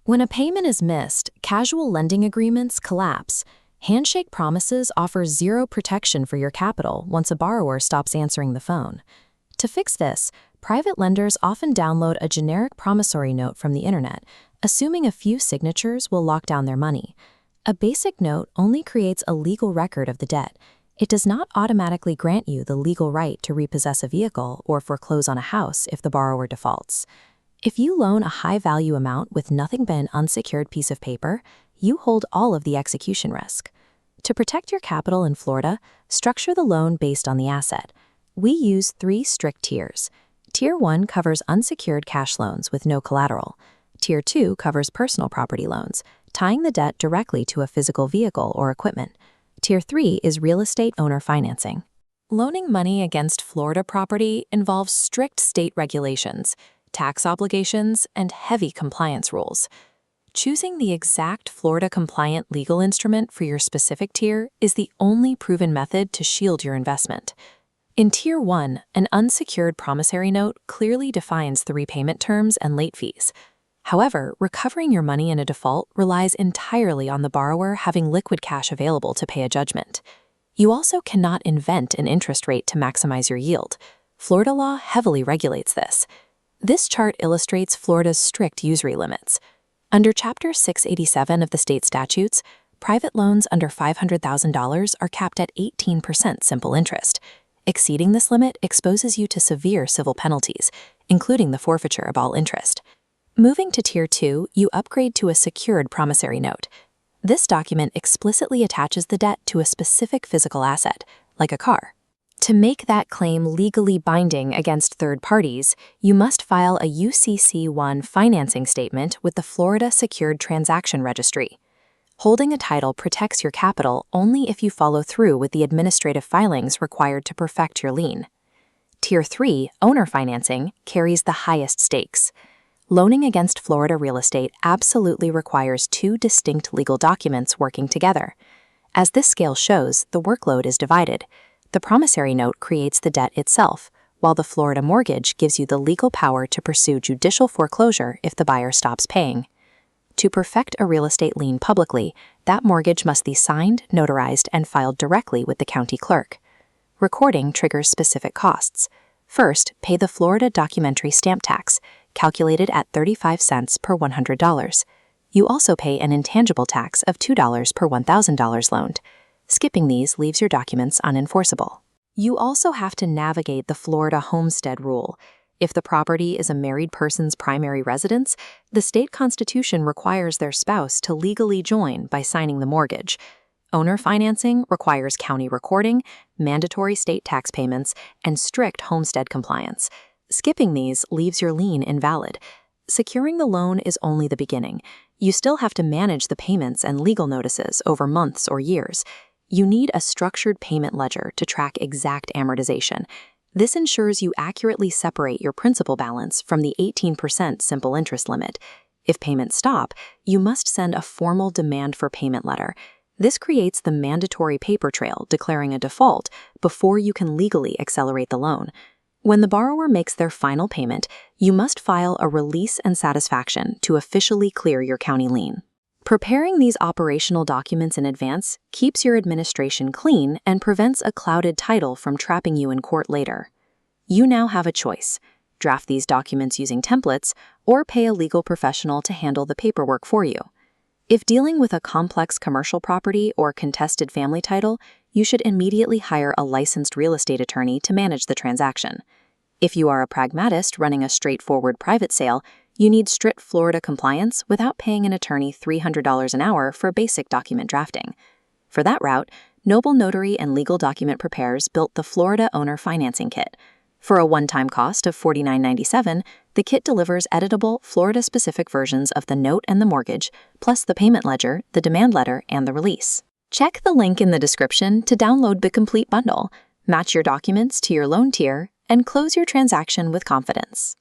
When a payment is missed, casual lending agreements collapse. Handshake promises offer zero protection for your capital once a borrower stops answering the phone. To fix this, private lenders often download a generic promissory note from the internet, assuming a few signatures will lock down their money. A basic note only creates a legal record of the debt. It does not automatically grant you the legal right to repossess a vehicle or foreclose on a house if the borrower defaults. If you loan a high-value amount with nothing but an unsecured piece of paper, you hold all of the execution risk. To protect your capital in Florida, structure the loan based on the asset. We use 3 strict tiers. Tier 1 covers unsecured cash loans with no collateral. Tier 2 covers personal property loans, tying the debt directly to a physical vehicle or equipment. Tier 3 is real estate owner financing. Loaning money against Florida property involves strict state regulations, tax obligations, and heavy compliance rules. Choosing the exact Florida-compliant legal instrument for your specific tier is the only proven method to shield your investment. In Tier 1, an unsecured promissory note clearly defines the repayment terms and late fees. However, recovering your money in a default relies entirely on the borrower having liquid cash available to pay a judgment. You also cannot invent an interest rate to maximize your yield. Florida law heavily regulates this. This chart illustrates Florida's strict usury limits. Under Chapter 687 of the state statutes, private loans under $500,000 are capped at 18% simple interest. Exceeding this limit exposes you to severe civil penalties, including the forfeiture of all interest. Moving to Tier 2, you upgrade to a secured promissory note. This document explicitly attaches the debt to a specific physical asset, like a car. To make that claim legally binding against third parties, you must file a UCC-1 financing statement with the Florida Secured Transaction Registry. Holding a title protects your capital only if you follow through with the administrative filings required to perfect your lien. Tier 3, owner financing, carries the highest stakes. Loaning against Florida real estate absolutely requires 2 distinct legal documents working together. As this scale shows, the workload is divided. The promissory note creates the debt itself, while the Florida mortgage gives you the legal power to pursue judicial foreclosure if the buyer stops paying. To perfect a real estate lien publicly, that mortgage must be signed, notarized, and filed directly with the county clerk. Recording triggers specific costs. First, pay the Florida documentary stamp tax, calculated at 35 cents per $100. You also pay an intangible tax of $2 per $1,000 loaned. Skipping these leaves your documents unenforceable. You also have to navigate the Florida homestead rule. If the property is a married person's primary residence, the state constitution requires their spouse to legally join by signing the mortgage. Owner financing requires county recording, mandatory state tax payments, and strict homestead compliance. Skipping these leaves your lien invalid. Securing the loan is only the beginning. You still have to manage the payments and legal notices over months or years. You need a structured payment ledger to track exact amortization. This ensures you accurately separate your principal balance from the 18% simple interest limit. If payments stop, you must send a formal demand for payment letter. This creates the mandatory paper trail declaring a default before you can legally accelerate the loan. When the borrower makes their final payment, you must file a release and satisfaction to officially clear your county lien. Preparing these operational documents in advance keeps your administration clean and prevents a clouded title from trapping you in court later. You now have a choice: draft these documents using templates or pay a legal professional to handle the paperwork for you. If dealing with a complex commercial property or contested family title, you should immediately hire a licensed real estate attorney to manage the transaction. If you are a pragmatist running a straightforward private sale, you need strict Florida compliance without paying an attorney $300 an hour for basic document drafting. For that route, Noble Notary and Legal Document Preparers built the Florida Owner Financing Kit. For a one-time cost of $49.97, the kit delivers editable, Florida-specific versions of the note and the mortgage, plus the payment ledger, the demand letter, and the release. Check the link in the description to download the complete bundle, match your documents to your loan tier, and close your transaction with confidence.